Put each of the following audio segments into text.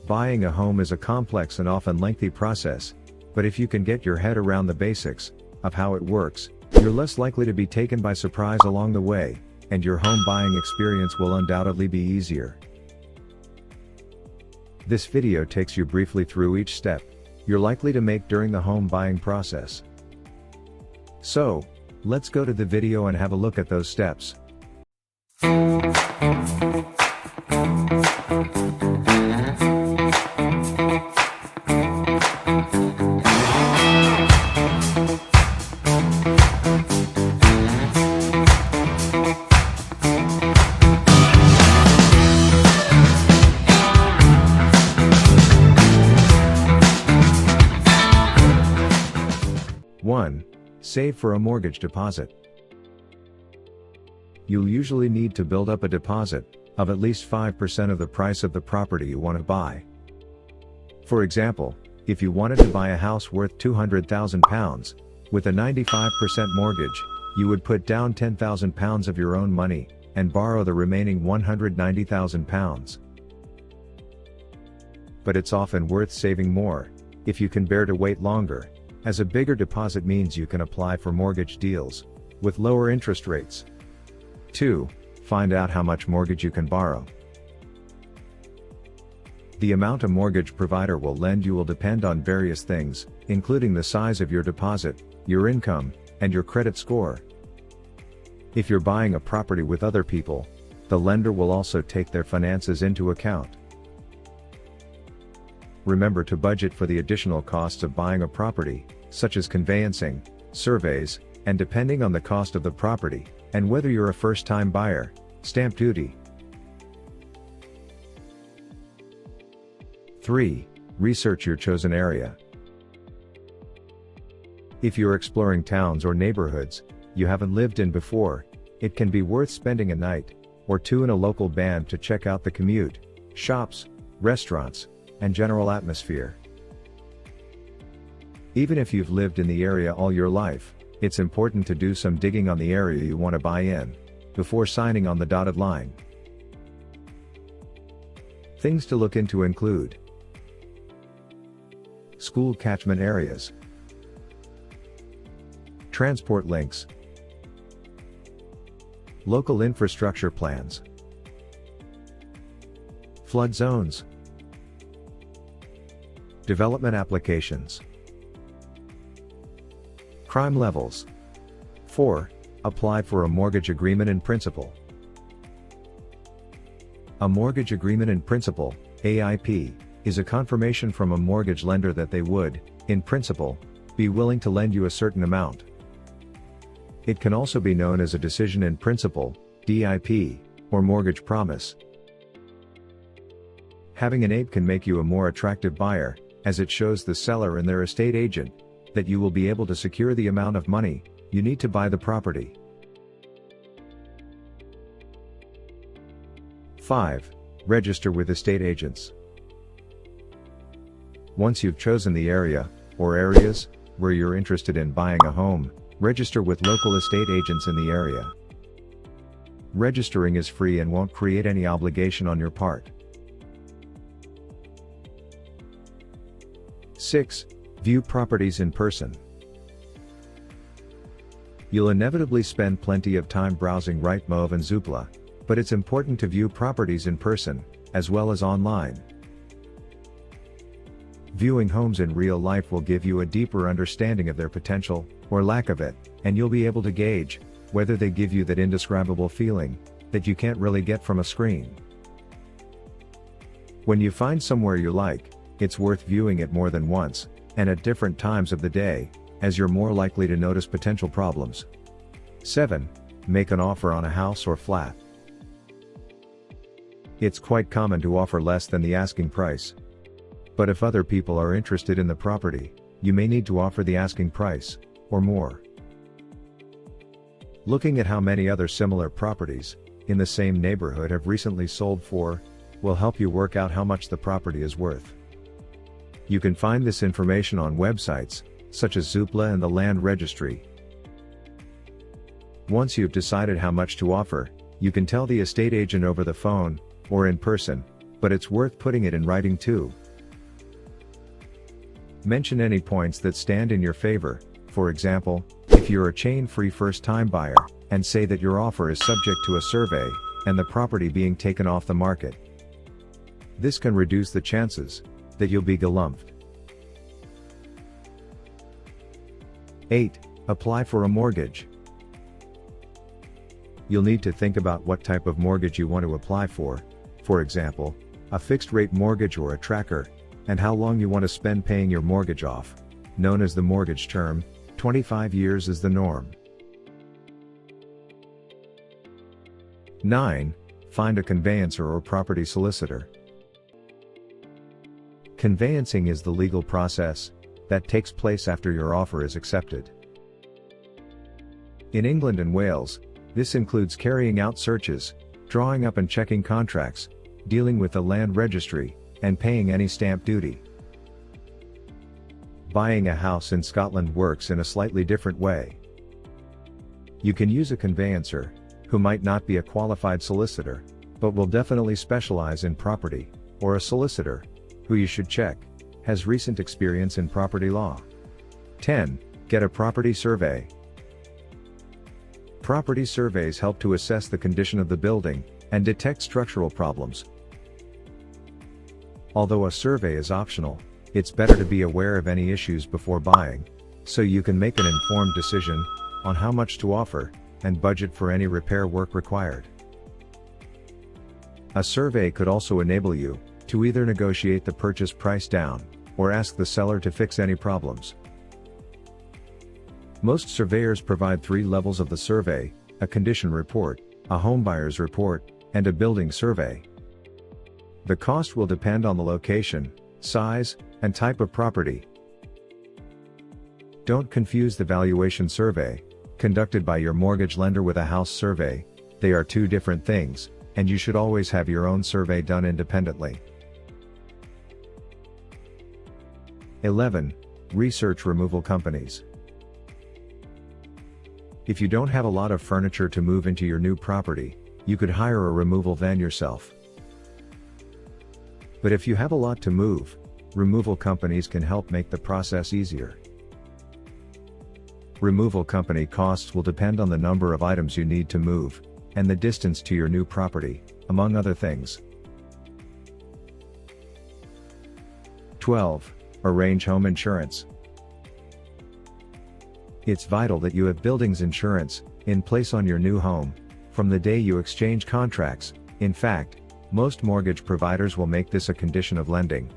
Buying a home is a complex and often lengthy process, but if you can get your head around the basics of how it works, you're less likely to be taken by surprise along the way, and your home buying experience will undoubtedly be easier. This video takes you briefly through each step you're likely to make during the home buying process. So, let's go to the video and have a look at those steps. One, save for a mortgage deposit. You'll usually need to build up a deposit of at least 5% of the price of the property you want to buy. For example, if you wanted to buy a house worth £200,000 with a 95% mortgage, you would put down £10,000 of your own money and borrow the remaining £190,000. But it's often worth saving more if you can bear to wait longer, as a bigger deposit means you can apply for mortgage deals with lower interest rates. 2. Find out how much mortgage you can borrow. The amount a mortgage provider will lend you will depend on various things, including the size of your deposit, your income, and your credit score. If you're buying a property with other people, the lender will also take their finances into account. Remember to budget for the additional costs of buying a property, such as conveyancing, surveys, and depending on the cost of the property, and whether you're a first-time buyer, stamp duty. 3. Research your chosen area. If you're exploring towns or neighborhoods you haven't lived in before, it can be worth spending a night or two in a local band to check out the commute, shops, restaurants, and general atmosphere. Even if you've lived in the area all your life, it's important to do some digging on the area you want to buy in before signing on the dotted line. Things to look into include school catchment areas, transport links, local infrastructure plans, flood zones, development applications, crime levels. 4. Apply for a mortgage agreement in principle. A mortgage agreement in principle, AIP, is a confirmation from a mortgage lender that they would, in principle, be willing to lend you a certain amount. It can also be known as a decision in principle, DIP, or mortgage promise. Having an AIP can make you a more attractive buyer, as it shows the seller and their estate agent that you will be able to secure the amount of money you need to buy the property. 5. Register with estate agents. Once you've chosen the area, or areas, where you're interested in buying a home, register with local estate agents in the area. Registering is free and won't create any obligation on your part. 6. View properties in person. You'll inevitably spend plenty of time browsing Rightmove and Zoopla, but it's important to view properties in person, as well as online. Viewing homes in real life will give you a deeper understanding of their potential, or lack of it, and you'll be able to gauge whether they give you that indescribable feeling that you can't really get from a screen. When you find somewhere you like, it's worth viewing it more than once, and at different times of the day, as you're more likely to notice potential problems. 7. Make an offer on a house or flat. It's quite common to offer less than the asking price. But if other people are interested in the property, you may need to offer the asking price, or more. Looking at how many other similar properties in the same neighborhood have recently sold for will help you work out how much the property is worth. You can find this information on websites such as Zoopla and the Land Registry. Once you've decided how much to offer, you can tell the estate agent over the phone or in person but it's worth putting it in writing too. Mention any points that stand in your favor. For example, if you're a chain-free first-time buyer, and say that your offer is subject to a survey, and the property being taken off the market. This can reduce the chances that you'll be galumped. 8. Apply for a mortgage. You'll need to think about what type of mortgage you want to apply for example, a fixed-rate mortgage or a tracker, and how long you want to spend paying your mortgage off. Known as the mortgage term, 25 years is the norm. 9. Find a conveyancer or property solicitor. Conveyancing is the legal process that takes place after your offer is accepted. In England and Wales, this includes carrying out searches, drawing up and checking contracts, dealing with the land registry, and paying any stamp duty. Buying a house in Scotland works in a slightly different way. You can use a conveyancer, who might not be a qualified solicitor, but will definitely specialize in property, or a solicitor, who you should check, has recent experience in property law. 10. Get a property survey. Property surveys help to assess the condition of the building, and detect structural problems. Although a survey is optional, it's better to be aware of any issues before buying, so you can make an informed decision on how much to offer, and budget for any repair work required. A survey could also enable you to either negotiate the purchase price down, or ask the seller to fix any problems. Most surveyors provide 3 levels of the survey: a condition report, a homebuyer's report, and a building survey. The cost will depend on the location, size, and type of property. Don't confuse the valuation survey, conducted by your mortgage lender, with a house survey. They are 2 different things, and you should always have your own survey done independently. 11. Research removal companies. If you don't have a lot of furniture to move into your new property, you could hire a removal van yourself. But if you have a lot to move, removal companies can help make the process easier. Removal company costs will depend on the number of items you need to move, and the distance to your new property, among other things. 12. Arrange home insurance. It's vital that you have buildings insurance in place on your new home from the day you exchange contracts. In fact, most mortgage providers will make this a condition of lending.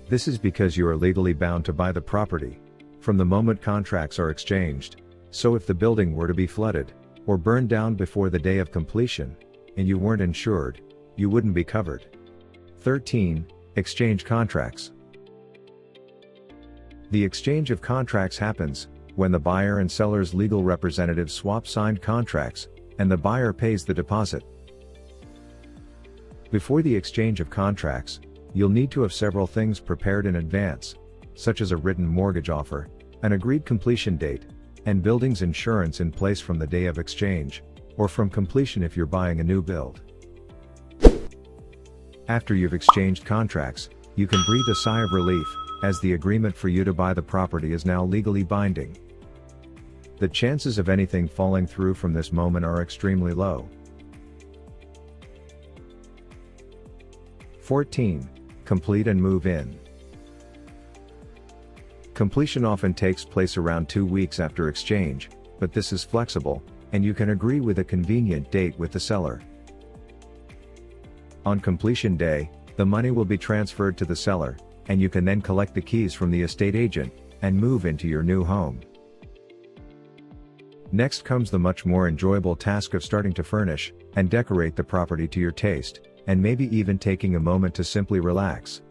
This is because you are legally bound to buy the property from the moment contracts are exchanged, so if the building were to be flooded or burned down before the day of completion, and you weren't insured, you wouldn't be covered. 13. Exchange contracts. The exchange of contracts happens when the buyer and seller's legal representatives swap signed contracts, and the buyer pays the deposit. Before the exchange of contracts, you'll need to have several things prepared in advance, such as a written mortgage offer, an agreed completion date, and buildings insurance in place from the day of exchange, or from completion if you're buying a new build. After you've exchanged contracts, you can breathe a sigh of relief, as the agreement for you to buy the property is now legally binding. The chances of anything falling through from this moment are extremely low. 14. Complete and move in. Completion often takes place around 2 weeks after exchange, but this is flexible, and you can agree with a convenient date with the seller. On completion day, the money will be transferred to the seller, and you can then collect the keys from the estate agent, and move into your new home. Next comes the much more enjoyable task of starting to furnish and decorate the property to your taste, and maybe even taking a moment to simply relax.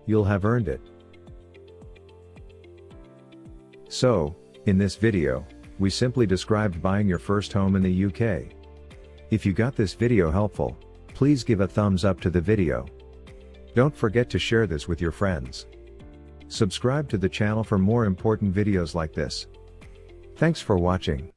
You'll have earned it. So, in this video, we simply described buying your first home in the UK. If you got this video helpful, please give a thumbs up to the video. Don't forget to share this with your friends. Subscribe to the channel for more important videos like this. Thanks for watching.